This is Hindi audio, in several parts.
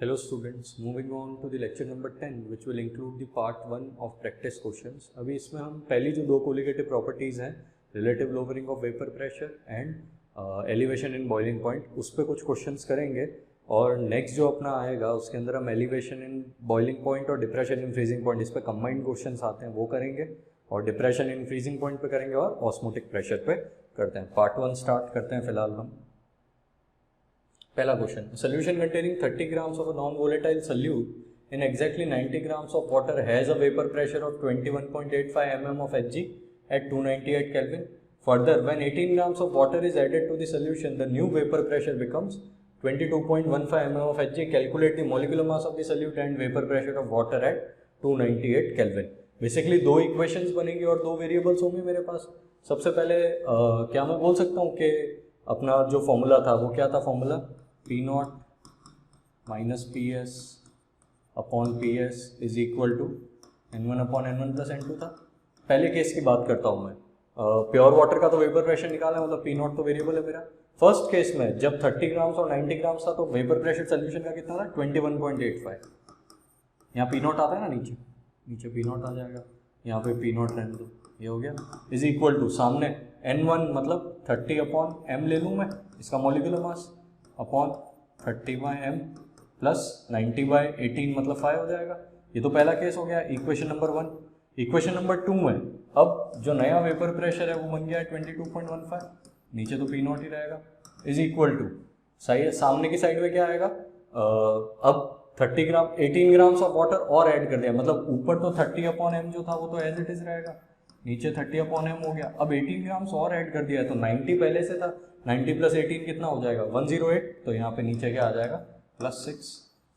Hello students, moving on to the lecture number 10 which will include the part 1 of practice questions. अभी इसमें हम पहली जो दो कोलिगेटिव प्रॉपर्टीज़ हैं relative lowering of vapour pressure and elevation in boiling point उस पर कुछ क्वेश्चंस करेंगे और नेक्स्ट जो अपना आएगा उसके अंदर हम एलिवेशन इन बॉइलिंग पॉइंट और डिप्रेशन इन फ्रीजिंग पॉइंट इस पर कंबाइंड क्वेश्चंस आते हैं वो करेंगे और डिप्रेशन इन फ्रीजिंग पॉइंट पे करेंगे और ऑस्मोटिक प्रेशर पे करते हैं। पार्ट 1 स्टार्ट करते हैं फिलहाल हम। पहला question, solution containing 30 grams of a non-volatile solute in exactly 90 grams of water has a vapor pressure of 21.85 mm of Hg at 298 Kelvin. Further, when 18 grams of water is added to the solution, the new vapor pressure becomes 22.15 mm of Hg. Calculate the molecular mass of the solute and vapor pressure of water at 298 Kelvin. Basically दो इक्वेशंस बनेगी और दो वेरिएबल्स होंगे मेरे पास। सबसे पहले क्या मैं बोल सकता हूँ कि अपना जो फॉर्मूला था वो क्या था, formula P naught minus P S upon P S is equal to N1 upon N1 plus N2 था। पहले केस की बात करता हूँ मैं, प्योर वाटर का तो वेपर प्रेशर निकाला, मतलब P नॉट तो वेरिएबल है मेरा। फर्स्ट केस में जब 30 ग्राम्स और 90 ग्राम्स था तो वेपर प्रेशर सोल्यूशन का कितना था 21.85। यहाँ P नॉट आता है ना, नीचे P नॉट आ जाएगा, यहाँ पे P नॉट रहने दो, ये हो गया। इज इक्वल टू सामने N1 मतलब 30 अपॉन M ले लूँ मैं, इसका molecular mass upon 30/m plus 90/18 मतलब 5 हो जाएगा। ये तो पहला केस हो गया, इक्वेशन नंबर 1। इक्वेशन नंबर 2 में अब जो नया वेपर प्रेशर है वो बन गया है 22.15, नीचे तो P नॉट ही रहेगा, इज इक्वल टू सही सामने की साइड में क्या आएगा, अब 18 ग्राम्स ऑफ वाटर और ऐड कर दिया, मतलब ऊपर तो 30/m जो था वो तो एज इट इज रहेगा, नीचे 30/m हो गया। अब 18 ग्राम्स और ऐड कर दिया है तो 90 पहले से था, 90 प्लस 18 कितना हो जाएगा 108, तो यहाँ पे नीचे क्या आ जाएगा +6।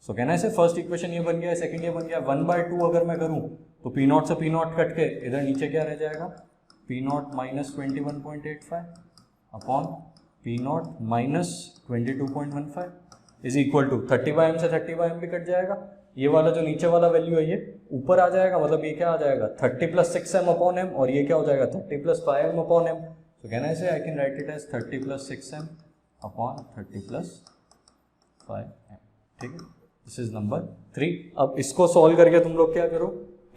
सो कहना है फर्स्ट इक्वेशन ये बन गया है, सेकंड ये बन गया 1/2 अगर मैं करूँ तो P नॉट से P नॉट कट के इधर नीचे क्या रह जाएगा P naught minus 21.85 upon P naught minus 22.15 is equal to 30/m से 30/m भी कट जाएगा, ये वाला जो नीचे वाला वैल्यू है ये ऊपर आ जाएगा, मतलब ये क्या आ जाएगा 30 प्लस 6m अपॉन m और ये क्या हो जाएगा 30 प्लस 5m अपॉन m। तो कहना है I can write it as 30 plus 6m upon 30 plus 5m, ठीक है। This is number 3। अब इसको सॉल्व करके तुम लोग क्या करो,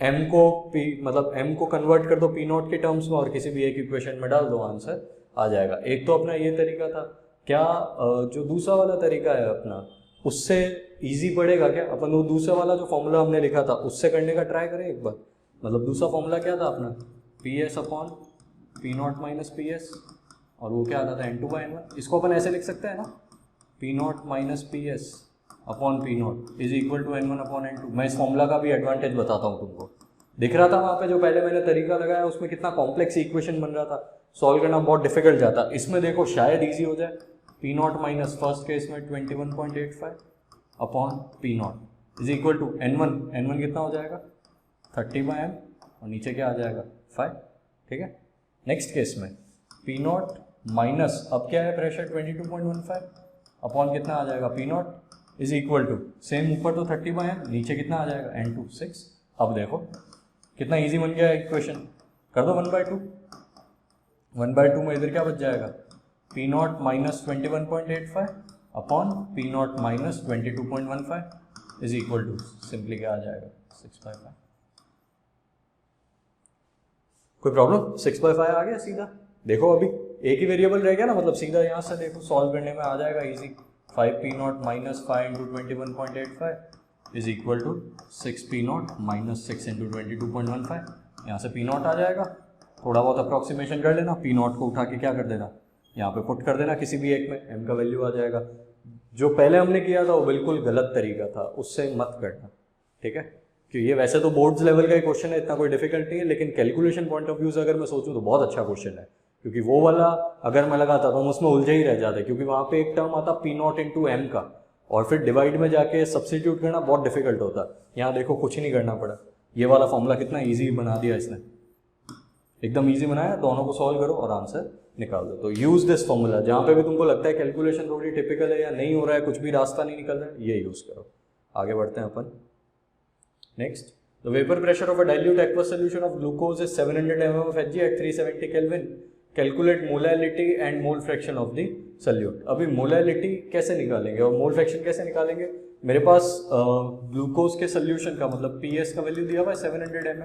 m को p मतलब m को कन्वर्ट कर दो p नॉट के टर्म्स में और किसी भी एक इक्वेशन में डाल दो, आंसर आ जाएगा। एक तो अपना ये तरीका था, क्या जो दूसरा वाला तरीका है अपना उससे इजी पड़ेगा क्या, अपन वो दूसरा वाला जो फॉर्मूला हमने लिखा था उससे करने का ट्राई करें एक बार। मतलब दूसरा फॉर्मूला क्या था अपना P S upon P naught minus P S, और वो क्या आता था N2/N1। इसको अपन ऐसे लिख सकते हैं ना, P naught minus P S upon P naught is equal to N1 upon N2। मैं इस फॉर्मूला का भी एडवांटेज बताता हूँ तुमको। दिख रहा था वहाँ पे जो पहले मैंने तरीका लगाया उसमें कितना कॉम्प्लेक्स इक्वेशन बन रहा था, सॉल्व करना बहुत डिफिकल्ट जाता। इसमें देखो शायद ईजी हो जाए, P naught minus first case में 21.85 upon P naught is equal to N1 कितना हो जाएगा 30/m और नीचे क्या आ जाएगा 5, ठीक है। नेक्स्ट केस में पी नॉट माइनस अब क्या है प्रेशर 22.15 अपॉन कितना आ जाएगा P naught is equal to same ऊपर तो 30/m नीचे कितना आ जाएगा N2 6। अब देखो कितना इजी बन गया इक्वेशन, कर दो 1/2 में इधर क्या बच जाएगा P naught minus 21.85 upon P naught minus 22.15 is equal to simply क्या आ जाएगा 6/5। कोई प्रॉब्लम, 6/5 आ गया सीधा। देखो अभी एक ही वेरिएबल रह गया ना, मतलब सीधा यहाँ से देखो सॉल्व करने में आ जाएगा easy. 5P naught minus 5 into 21.85 is equal to 6P naught minus 6 into 22.15। यहाँ से P नॉट आ जाएगा, थोड़ा बहुत अप्रॉक्सीमेशन कर लेना, P नॉट को उठा के क्या कर देना यहाँ पे पुट कर देना किसी भी एक में, M का वैल्यू आ जाएगा। जो पहले हमने किया था वो बिल्कुल गलत तरीका था, उससे मत करना, ठीक है। क्योंकि ये वैसे तो बोर्ड्स लेवल का ही क्वेश्चन है, इतना कोई डिफिकल्ट नहीं है, लेकिन कैलकुलेशन पॉइंट ऑफ व्यू से अगर मैं सोचूं तो बहुत अच्छा क्वेश्चन है। क्योंकि वो वाला अगर मैं लगाता तो हम उसमें उलझे ही रह जाते, क्योंकि वहाँ पे एक टर्म आता P नॉट इंटू M का और फिर डिवाइड में जाके सब्सटीट्यूट करना बहुत डिफिकल्ट होता। यहाँ देखो कुछ ही नहीं करना पड़ा, ये वाला फॉर्मूला कितना ईजी बना दिया इसने, एकदम ईजी बनाया। दोनों को सॉल्व करो और आंसर निकाल दो। तो यूज दिस फॉर्मूला, जहाँ पे भी तुमको लगता है कैलकुलेशन थोड़ी टिपिकल है या नहीं हो रहा है, कुछ भी रास्ता नहीं निकल रहा है, ये यूज करो। आगे बढ़ते हैं अपन। Next, the vapour pressure of a dilute aqueous solution of glucose is 700 mm of Hg at 370 Kelvin. Calculate molality and mole fraction of the solute. अभी मोलैलिटी कैसे निकालेंगे और मोल फ्रैक्शन कैसे निकालेंगे? मेरे पास ग्लूकोज के सोल्यूशन का मतलब पीएस का वैल्यू दिया हुआ है 700 ml।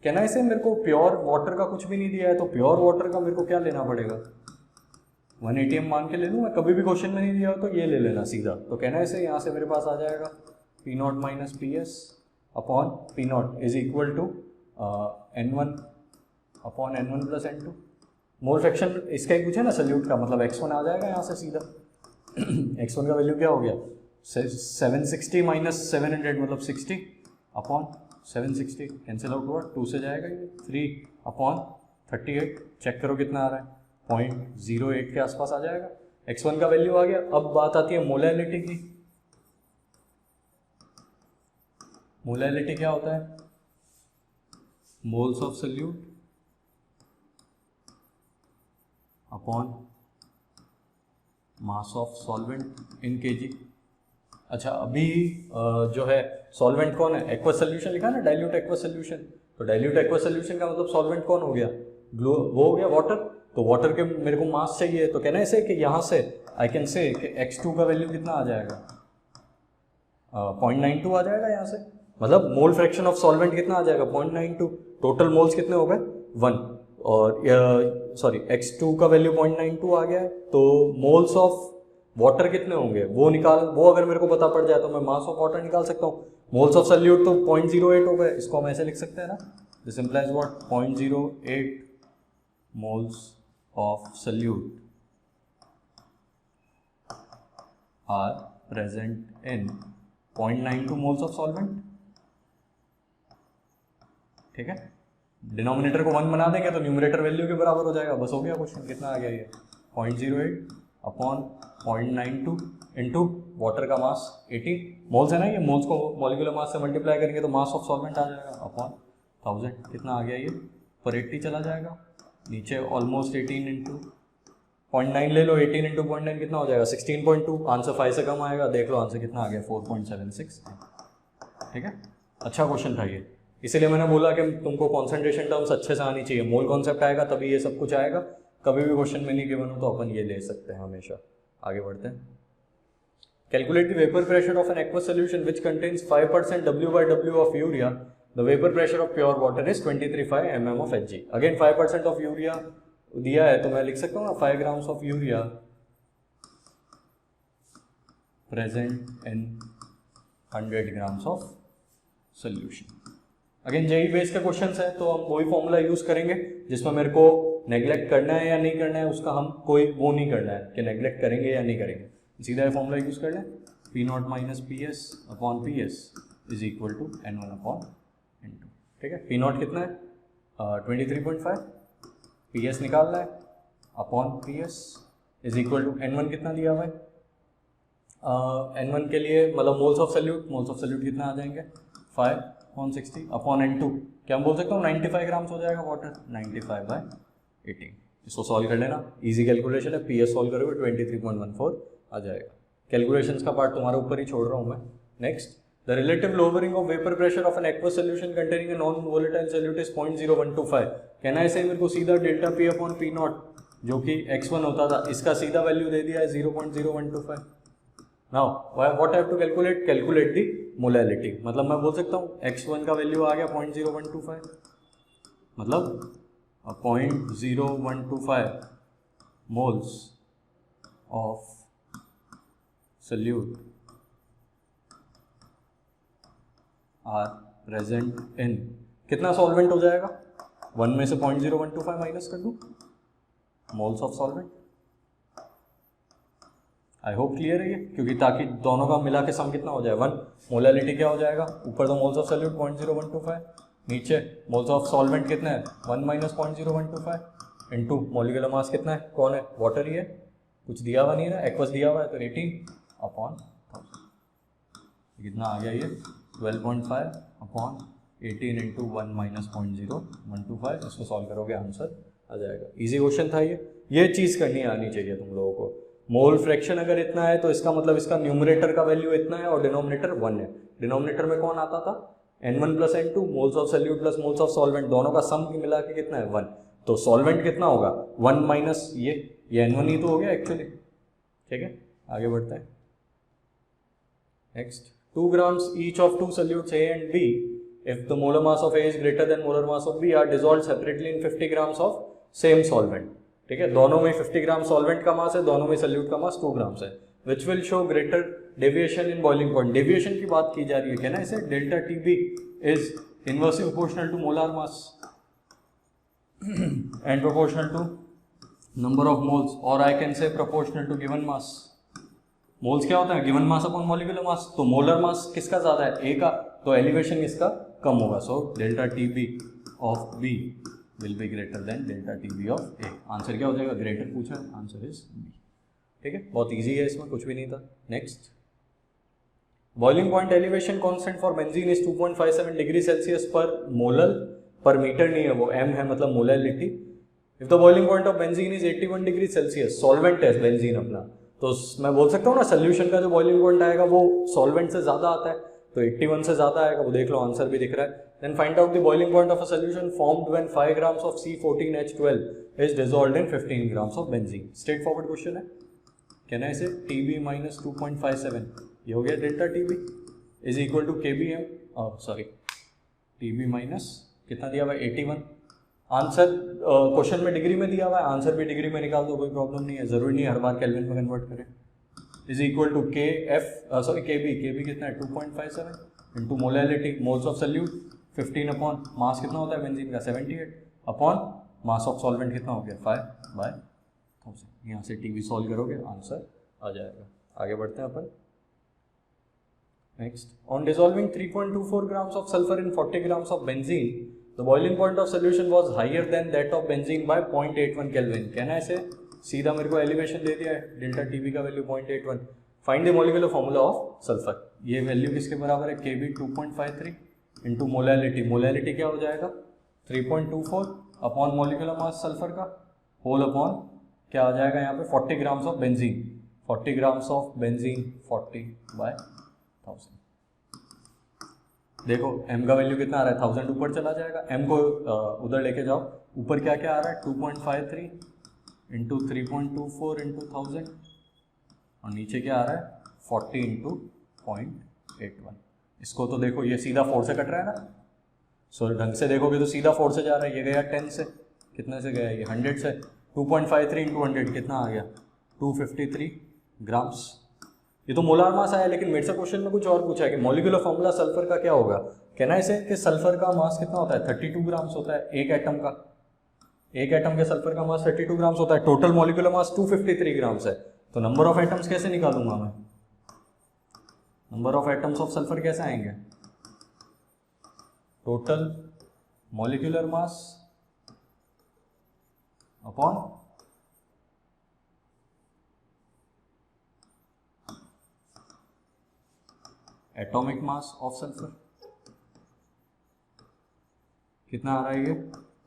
कहना है इसे मेरे को प्योर वाटर का कुछ भी नहीं दिया है, तो प्योर वाटर का मेरे को क्या लेना पड़ेगा? 180 m मान के ले लूँ मैं, कभी भी क्वेश्चन में नहीं दिया हो तो ये ले लेना सीधा। तो कहना है इसे यहाँ से मेरे पास आ जाएगा P naught minus P S upon P naught is equal to N1 upon N1 plus N2। Mole fraction इसका ही पूछे ना सल्यूट का, मतलब x1 आ जाएगा यहाँ से सीधा। x1 का वैल्यू क्या हो गया? 760 माइनस 700 मतलब 60 अपॉन 760 कैंसिल आउट हुआ, 2 से जाएगा ये 3 अपॉन 38। चेक करो कितना आ रहा है, 0.08 के आसपास आ जाएगा। x1 का वैल्यू आ गया। अब बात आती है मोलैलिटी की। मोलैलिटी क्या होता है? Moles of salute upon mass of solvent in KG. अच्छा अभी जो है सॉल्वेंट कौन है? एक्वस सोल्यूशन लिखा ना, डाइल्यूट एक्वस सोल्यूशन। तो डाइल्यूट एक्वस सोल्यूशन का मतलब सॉल्वेंट कौन हो गया? वो हो गया वाटर। तो वाटर के मेरे को मास चाहिए, तो कहना है इसे कि यहाँ से आई कैन से कि x2 का वैल्यू कितना आ जाएगा? 0.92 आ जाएगा यहाँ से। मतलब मोल फ्रैक्शन ऑफ सॉल्वेंट कितना आ जाएगा? 0.92। टोटल मोल्स कितने हो गए? 1। और सॉरी x2 का वैल्यू 0.92 आ गया है, तो मोल्स ऑफ वाटर कितने होंगे वो अगर मेरे को पता पड़ जाए तो मैं मास ऑफ वाटर निकाल सकता हूँ। मोल्स ऑफ सल्यूट तो 0.08 हो गए, इसको हम ऐसे लिख सकते हैं ना, this implies what? 0.08 moles of solute are present in 0.92 moles of solvent. ठीक है, डिनोमिनेटर को 1 बना देंगे तो न्यूमरेटर वैल्यू के बराबर हो जाएगा। बस हो गया क्वेश्चन। कितना आ गया ये? 0.08 अपॉन 0.92 इंटू वाटर का मास 80 मोल्स है ना, ये मोल्स को मॉलिक्यूलर मास से मल्टीप्लाई करेंगे तो मास ऑफ सॉल्वेंट आ जाएगा अपॉन 1000। कितना आ गया ये? पर 80 चला जाएगा नीचे, ऑलमोस्ट 18 इंटू 0.9 ले लो, 18 इंटू 0.9 कितना हो जाएगा? 16.2। आंसर 5 से कम आएगा। देख लो आंसर कितना आ गया? 4.76। ठीक है, अच्छा क्वेश्चन था ये, इसीलिए मैंने बोला कि तुमको कॉन्सेंट्रेशन टर्म्स अच्छे से आनी चाहिए। मोल कॉन्सेप्ट आएगा तभी ये सब कुछ आएगा। कभी भी क्वेश्चन में नहीं गिवन हो तो अपन ये ले सकते हैं हमेशा। आगे बढ़ते हैं। Calculate the vapour pressure of an aqueous solution which contains 5% W/W of urea. The vapour pressure of pure water is 235 mm of Hg। Again 5% of urea दिया है तो मैं लिख सकता हूँ ना 5 grams of urea present in 100 grams of solution. Again JEE base के क्वेश्चंस है तो हम वही फॉर्मूला यूज करेंगे जिसमें मेरे को नेग्लेक्ट करना है या नहीं करना है उसका हम कोई वो नहीं करना है कि नेग्लेक्ट करेंगे या नहीं करेंगे। सीधा फॉर्मूला यूज कर लें, P naught minus P S upon P S is equal to N1 upon N2। ठीक है, पी नॉट कितना है? 23.5। पी एस निकालना है upon P S is equal to N1 कितना दिया हुआ है? N1 के लिए मतलब मोल्स ऑफ सल्यूट कितना आ जाएंगे? 5/60 अपॉन N2 क्या हम बोल सकता हूँ 95 ग्राम्स हो जाएगा वाटर, 95/18। इसको सॉल्व कर लेना, इजी कैलकुलेशन है। पी एस सॉल्व करोगे 23.14 आ जाएगा। कैलकुलेशंस का पार्ट तुम्हारे ऊपर ही छोड़ रहा हूँ मैं। Next, the relative lowering of vapour pressure of an aqueous solution containing a non volatile solute is 0.0125। कहना है इसे मेरे को सीधा delta P upon P not जो कि x1 होता था इसका सीधा वैल्यू दे दिया है 0.0125। Now what have to calculate the molality. मतलब मैं बोल सकता हूँ x1 का वैल्यू आ गया 0.0125 मतलब 0.0125 moles of solute are present in कितना सॉल्वेंट हो जाएगा? 1 में से 0.0125 माइनस कर दूँ, moles of solvent. I hope clear है ये, क्योंकि ताकि दोनों का मिला के सम कितना हो जाए 1। मोलैलिटी क्या हो जाएगा? ऊपर तो मोल्स ऑफ सॉल्यूट 0.0125, नीचे मोल्स ऑफ सॉल्वेंट कितना है? 1 माइनस 0.0125 इंटू मोलिकुलर मास कितना है? कौन है? वाटर ही है, कुछ दिया हुआ नहीं है ना, एक्वस दिया हुआ है तो 18 अपॉन 1000। कितना आ गया ये? 12.5 अपॉन 18 इंटू 1 माइनस 0.0125। इसको सॉल्व करोगे आंसर आ जाएगा। इजी क्वेश्चन था ये चीज़ करनी आनी चाहिए तुम लोगों को। मोल फ्रैक्शन अगर इतना है तो इसका मतलब इसका न्यूमरेटर का वैल्यू इतना है और डिनोमिनेटर 1 है। डिनोमिनेटर में कौन आता था? N1 plus N2 moles of salute plus moles of solvent, दोनों का सम मिला के कितना है 1। तो सॉल्वेंट कितना होगा 1 माइनस ये N1 ही तो हो गया एक्चुअली। ठीक है, आगे बढ़ते हैं। Next, 2 grams each of two solutes A and B, if the molar mass of A is greater than molar mass of B, are dissolved separately in 50 grams of same solvent। ठीक है, दोनों में 50 ग्राम सॉल्वेंट का मास है, दोनों में सल्यूट का मास 2 ग्राम्स है, which will show greater deviation in boiling point. Deviation की बात की जा रही है, क्या ना इसे delta TB is inversely proportional to molar mass and proportional to number of moles, और I can say proportional to given mass. Moles क्या होता है, given mass upon molecular mass, तो मोलर मास किसका ज्यादा है, ए का, तो एलिवेशन किसका कम होगा, so delta TB of B will be greater than delta TB of A। Answer क्या हो जाएगा, ग्रेटर पूछा है, आंसर इज B। ठीक है, बहुत इजी है, इसमें कुछ भी नहीं था। Next, boiling point elevation constant for benzene is 2.57 degree Celsius पर मोलर, पर मीटर नहीं है वो, m है मतलब molality. If the boiling point of benzene is 81 degree Celsius, solvent है बेंजीन अपना, तो मैं बोल सकता हूँ ना सोल्यूशन का जो बॉइलिंग पॉइंट आएगा वो सॉल्वेंट से ज्यादा आता है, तो 81 से ज्यादा आएगा, वो देख लो आंसर भी दिख रहा है। Then find out the boiling point of a solution formed when 5 grams of C14H12 is dissolved in 15 grams of benzene। Straightforward question है, कहना है इसे TB minus 2.57, ये हो गया delta TB is equal to KBM, sorry TB minus कितना दिया हुआ है 81। आंसर क्वेश्चन में डिग्री में दिया हुआ है, आंसर भी डिग्री में निकाल दो, कोई प्रॉब्लम नहीं है, जरूरी नहीं हर बार केल्विन में कन्वर्ट करें। इज इक्वल टू KB कितना है 2.57 into molality, moles of salute 15 upon mass कितना होता है बेंजीन का 78 अपॉन मास ऑफ सॉल्वेंट कितना हो गया 5/1000। यहाँ से TB सॉल्व करोगे आंसर आ जाएगा। आगे बढ़ते हैं अपन। Next, on dissolving 3.24 grams of sulfur in 40 grams of benzene, the boiling point of solution was higher than that of benzene by 0.81 Kelvin। कहना है इसे, सीधा मेरे को एलिवेशन दे दिया है, डेल्टा TB का value 0.81, find the molecular formula of sulphur. ये वैल्यू किसके बराबर है, KB 2.53 इंटू मोलैलिटी, मोलैलिटी क्या हो जाएगा 3.24 अपॉन मॉलिक्यूलर मास सल्फर का होल अपॉन क्या आ जाएगा यहाँ पे 40 grams of benzene, 40 grams of benzene 40/1000। देखो m का वैल्यू कितना आ रहा है 1000 ऊपर चला जाएगा, m को उधर लेके जाओ, ऊपर क्या क्या आ रहा है 2.53 इंटू 3.24 इंटू 1000 और नीचे क्या आ रहा है 40 इंटू 0.81। इसको तो देखो ये सीधा 4 से कट रहा है ना, सो ढंग से देखोगे तो सीधा 4 से जा रहा है, ये गया 10 से, कितने से गया ये 100 से, 2.53 इंटू 100 कितना आ गया 253 ग्राम्स। ये तो मोलार मास आया, लेकिन मेरे से क्वेश्चन में कुछ और पूछा है कि मॉलिक्यूलर फॉर्मूला सल्फर का क्या होगा। कहना है इसे कि सल्फर का मास कितना होता है 32 ग्राम्स होता है एक एटम का, एक एटम के सल्फर का मास 32 ग्राम्स होता है, टोटल मॉलिक्यूलर मास 253 ग्राम्स है, तो नंबर ऑफ एटम्स कैसे निकालूंगा मैं, number of atoms of sulphur कैसे आएंगे, total molecular mass upon atomic mass of sulphur. कितना आ रहा है ये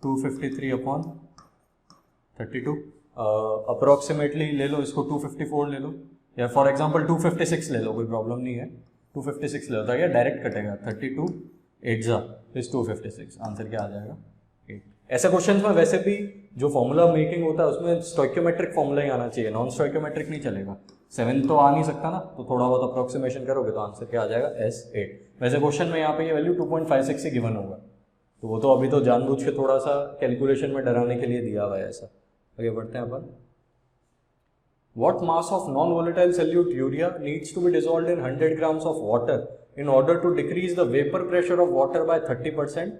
253 अपॉन 32, अप्रोक्सीमेटली ले लो इसको 254 ले लो, या फॉर एग्जांपल 256 ले लो, कोई प्रॉब्लम नहीं है, 256 ले लो, तो क्या डायरेक्ट कटेगा 32 8 इज 256, आंसर क्या आ जाएगा 8। ऐसे क्वेश्चंस में वैसे भी जो फॉर्मूला मेकिंग होता है उसमें स्टोइकियोमेट्रिक फॉर्मूला ही आना चाहिए, नॉन स्टोइकियोमेट्रिक नहीं चलेगा, 7 तो आ नहीं सकता ना, तो थोड़ा बहुत अप्रोक्सीमेशन करोगे तो आंसर क्या आ जाएगा S8। वैसे क्वेश्चन में यहाँ पे ये वैल्यू 2.56 से गिवन होगा, तो वो तो अभी तो जानबूझ के थोड़ा सा कैलकुलेशन में डराने के लिए दिया हुआ है ऐसा। आगे बढ़ते हैं अपन। What mass of non-volatile solute urea needs to be dissolved in 100 grams of water in order to decrease the vapor pressure of water by 30%?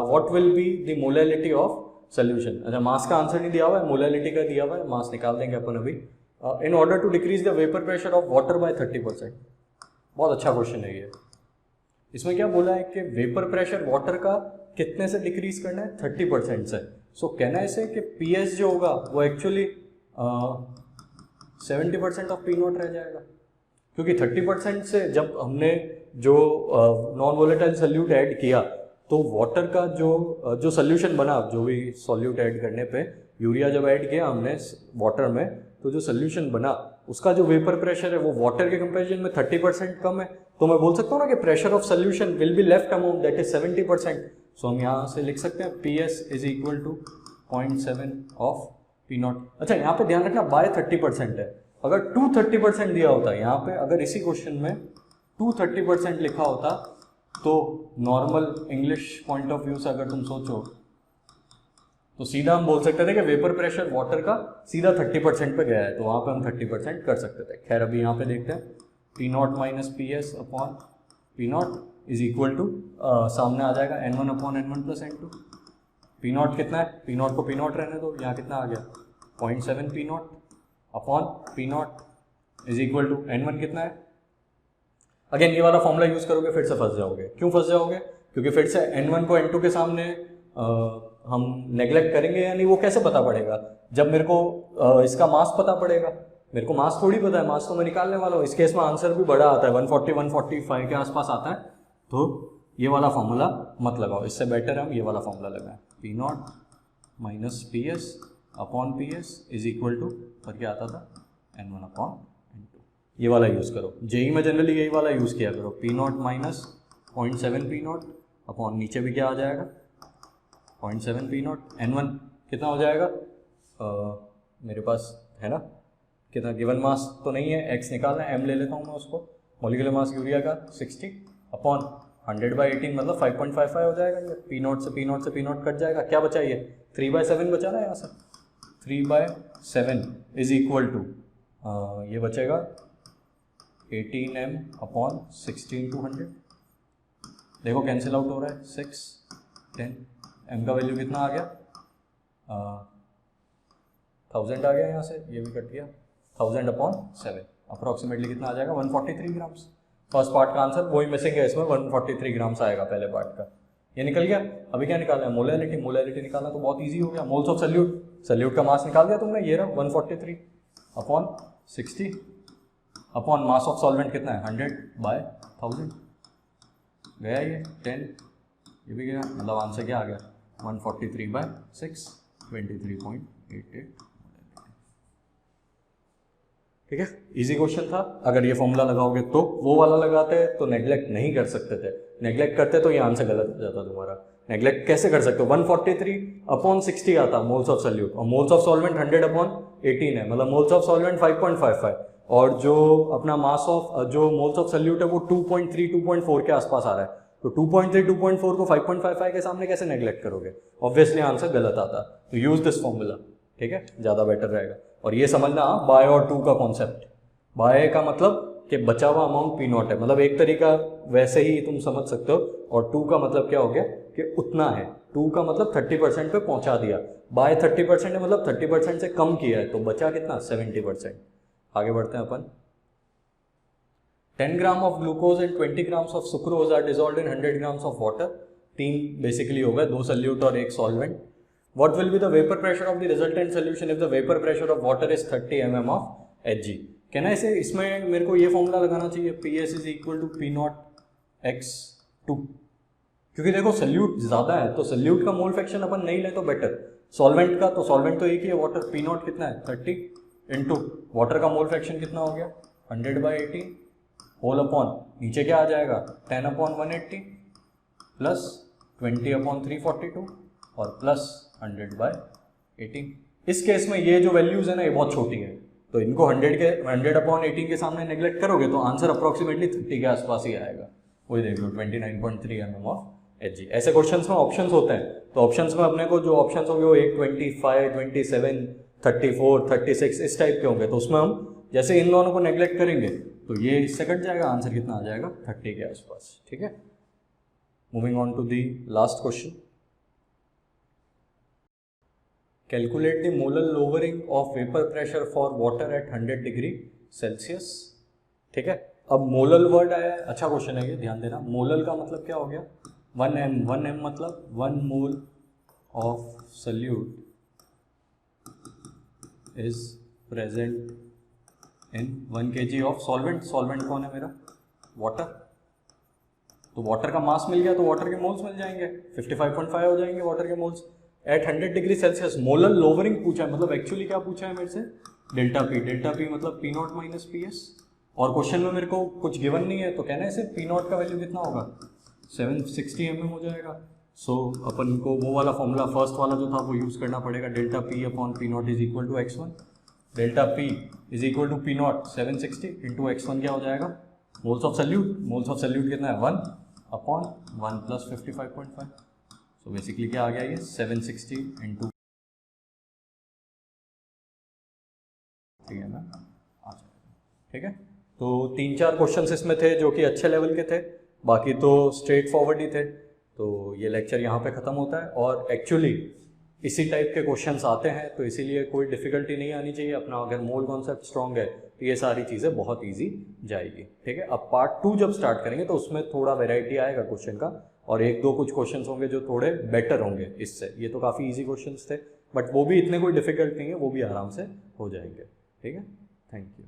What will be the molality of solution? अच्छा, मास का आंसर नहीं दिया हुआ है, मोलैलिटी का दिया हुआ है, मास निकाल देंगे अपन अभी। In order to decrease the vapor pressure of water by 30%, बहुत अच्छा क्वेश्चन है ये। इसमें क्या बोला है कि वेपर प्रेशर वाटर का कितने से डिक्रीज करना है 30% से। सो कहना है इसे कि PS जो होगा वो एक्चुअली 70% ऑफ P0 रह जाएगा, क्योंकि 30% से जब हमने जो नॉन वोलेटाइल सॉल्यूट ऐड किया तो वाटर का जो सोल्यूशन बना, जो भी सॉल्यूट ऐड करने पे यूरिया जब ऐड किया हमने वाटर में, तो जो सोल्यूशन बना उसका जो वेपर प्रेशर है वो वाटर के कंपैरिजन में 30% कम है, तो मैं बोल सकता हूँ ना कि pressure of solution will be left amount that is 70%। So हम यहाँ से लिख सकते हैं PS is equal to 0.7 of P naught. अच्छा यहाँ पे ध्यान रखना बाय 30% है, अगर 230% दिया होता है यहाँ पे, अगर इसी क्वेश्चन में 230% लिखा होता तो normal English point of view से अगर तुम सोचो तो सीधा हम बोल सकते थे कि वेपर प्रेशर वाटर का सीधा 30% पे गया है, तो वहाँ पे हम 30% कर सकते थे। खैर अभी यहाँ पे देखते हैं P naught minus P S upon P naught is equal to सामने आ जाएगा N1 upon N1 plus N2। P naught कितना है, पी नॉट को पी नॉट रहने दो, यहाँ कितना आ गया 0.7 P naught upon P naught is equal to N1 कितना है। अगेन ये वाला फॉर्मूला यूज करोगे फिर से फंस जाओगे। क्यों फंस जाओगे? क्योंकि फिर से N1 को N2 के सामने हम नेग्लेक्ट करेंगे या नहीं वो कैसे पता पड़ेगा? जब मेरे को इसका मास पता पड़ेगा, मेरे को मास थोड़ी पता है, मास तो मैं निकालने वाला हूँ। इस केस में आंसर भी बड़ा आता है, 140 145 के आसपास आता है, तो ये वाला फॉर्मूला मत लगाओ, इससे बेटर हम ये वाला फॉर्मूला लगाएं, P naught minus P S upon P S is equal to पर क्या आता था N1 अपॉन N2। ये वाला यूज़ करो, जेई में जनरली यही वाला यूज़ किया करो, P naught minus 0.7 P naught upon नीचे भी क्या आ जाएगा 0.7 पी नॉट। N1 कितना हो जाएगा मेरे पास है ना, कितना गिवन मास तो नहीं है, x निकालना है, m ले लेता हूँ मैं उसको, मॉलिक्यूलर मास यूरिया का 60 अपॉन 100/18 मतलब 5.55 हो जाएगा। ये पी नॉट से पी नॉट कट जाएगा, क्या बचा ये 3/7 बचा ना यहाँ से, 3/7 इज इक्वल टू ये बचेगा 18m अपॉन 16/100। देखो कैंसिल आउट हो रहा है, 6 10 m का वैल्यू कितना आ गया 1000 आ गया, यहाँ से ये भी कट गया 1000 अपॉन 7 अप्रोक्सीमेटली कितना आ जाएगा 143 ग्राम्स। फर्स्ट पार्ट का आंसर वही मिसिंग है, इसमें 143 ग्राम्स आएगा पहले पार्ट का, ये निकल गया। अभी क्या निकालना है मोलैरिटी, मोलैरिटी निकालना तो बहुत इजी हो गया, मोल्स ऑफ सल्यूट, सल्यूट का मास निकाल दिया तुमने, ये रहा 143 upon 60 upon mass of solvent कितना है 100/1000 गया, ये 10 ये भी गया, मतलब आंसर क्या आ गया 143/6 23.88। ठीक है, इजी क्वेश्चन था। अगर ये फॉर्मूला लगाओगे तो वो वाला लगाते तो नेग्लेक्ट नहीं कर सकते थे, नेग्लेक्ट करते तो ये आंसर गलत हो जाता तुम्हारा। नेग्लेक्ट कैसे कर सकते हो, 143 अपॉन 60 आता मोल्स ऑफ सॉल्यूट, और मोल्स ऑफ सॉल्वेंट 100/18 है, मतलब मोल्स ऑफ सॉल्वेंट 5.55, और जो अपना मास ऑफ जो मोल्स ऑफ सॉल्यूट है वो 2.3 2.4 के आसपास आ रहा है, तो 2.3 2.4 को 5.55 के सामने कैसे नेग्लेक्ट करोगे, ऑब्वियसली आंसर गलत आता। तो यूज दिस फॉर्मूला, ठीक है, ज़्यादा बेटर रहेगा। और ये समझना बाय और टू का कॉन्सेप्ट, बाय का मतलब कि बचा हुआ अमाउंट पी नॉट है, मतलब एक तरीका वैसे ही तुम समझ सकते हो, और टू का मतलब क्या हो गया कि उतना है, टू का मतलब 30% पे पहुंचा दिया, बाय 30% है मतलब 30% से कम किया है, तो बचा कितना 70%। आगे बढ़ते हैं अपन। 10 gram of glucose and 20 grams of sucrose are dissolved in 100 grams of water. तीन बेसिकली हो गए, 2 सल्यूट और 1 solvent. What will be the vapor pressure of the resultant solution if the vapor pressure of water is 30 mm of Hg? कहना इसे, इसमें मेरे को ये फॉर्मूला लगाना चाहिए, PS is equal to P naught x2, क्योंकि देखो सल्यूट ज़्यादा है तो सल्यूट का मोल फ्रैक्शन अपन नहीं ले तो बेटर, सॉल्वेंट का तो सॉल्वेंट तो एक ही है वाटर, पी नॉट कितना है 30 इंटू वाटर का मोल फ्रैक्शन कितना हो गया 100/18 होल अपॉन नीचे क्या आ जाएगा 10/180 प्लस 20/342 और प्लस 100/18। इस केस में ये जो वैल्यूज है ना ये बहुत छोटी है, तो इनको 100/18 के सामने नेग्लेक्ट करोगे तो आंसर अप्रोक्सीमेटली 30 के आसपास ही आएगा। वही देख लो 29.3 mm ऑफ Hg। ऐसे क्वेश्चंस में ऑप्शंस होते हैं, तो ऑप्शंस में अपने को जो ऑप्शंस होंगे वो 25, 27, 34, 36 इस टाइप के होंगे, तो उसमें हम जैसे इन दोनों को नेग्लेक्ट करेंगे तो ये इससे कट जाएगा, आंसर कितना आ जाएगा 30 के आसपास। ठीक है, moving on to the last question. Calculate the molar lowering of vapour pressure for water at 100 degree Celsius. ठीक है, अब मोलल वर्ड आया है, अच्छा क्वेश्चन है ये, ध्यान देना। मोलल का मतलब क्या हो गया 1m मतलब 1 mole of solute is present in 1 kg of solvent. Solvent कौन है मेरा वाटर, तो वाटर का मास मिल गया तो वाटर के मोल्स मिल जाएंगे, 55.5 हो जाएंगे वाटर के moles at 100 degree Celsius. Molar lowering पूछा है, मतलब एक्चुअली क्या पूछा है मेरे से डेल्टा पी मतलब P naught minus P S, और क्वेश्चन में मेरे को कुछ गिवन नहीं है, तो कहना है सिर्फ पी नॉट का वैल्यू कितना होगा 760 mm हो जाएगा। सो अपन को वो वाला फॉर्मूला फर्स्ट वाला जो था वो यूज़ करना पड़ेगा, delta P upon P naught is equal to x1। Delta P is equal to P naught 760 into x1 क्या हो जाएगा, moles of solute. Moles of solute कितना है 1 अपॉन 1 प्लस 55.5। सो बेसिकली क्या आ गया ये 760 इंटू, ठीक है ना, आ जाएगा। ठीक है, तो 3-4 क्वेश्चंस इसमें थे जो कि अच्छे लेवल के थे, बाकी तो स्ट्रेट फॉरवर्ड ही थे। तो ये लेक्चर यहाँ पे ख़त्म होता है, और एक्चुअली इसी टाइप के क्वेश्चंस आते हैं, तो इसीलिए कोई डिफ़िकल्टी नहीं आनी चाहिए। अपना अगर मोल कॉन्सेप्ट स्ट्रॉन्ग है तो ये सारी चीज़ें बहुत ईजी जाएगी। ठीक है, अब पार्ट 2 जब स्टार्ट करेंगे तो उसमें थोड़ा वेराइटी आएगा क्वेश्चन का, और 1-2 कुछ क्वेश्चंस होंगे जो थोड़े बेटर होंगे इससे। ये तो काफ़ी ईजी क्वेश्चंस थे, बट वो भी इतने कोई डिफ़िकल्ट नहीं है, वो भी आराम से हो जाएंगे। ठीक है, थैंक यू।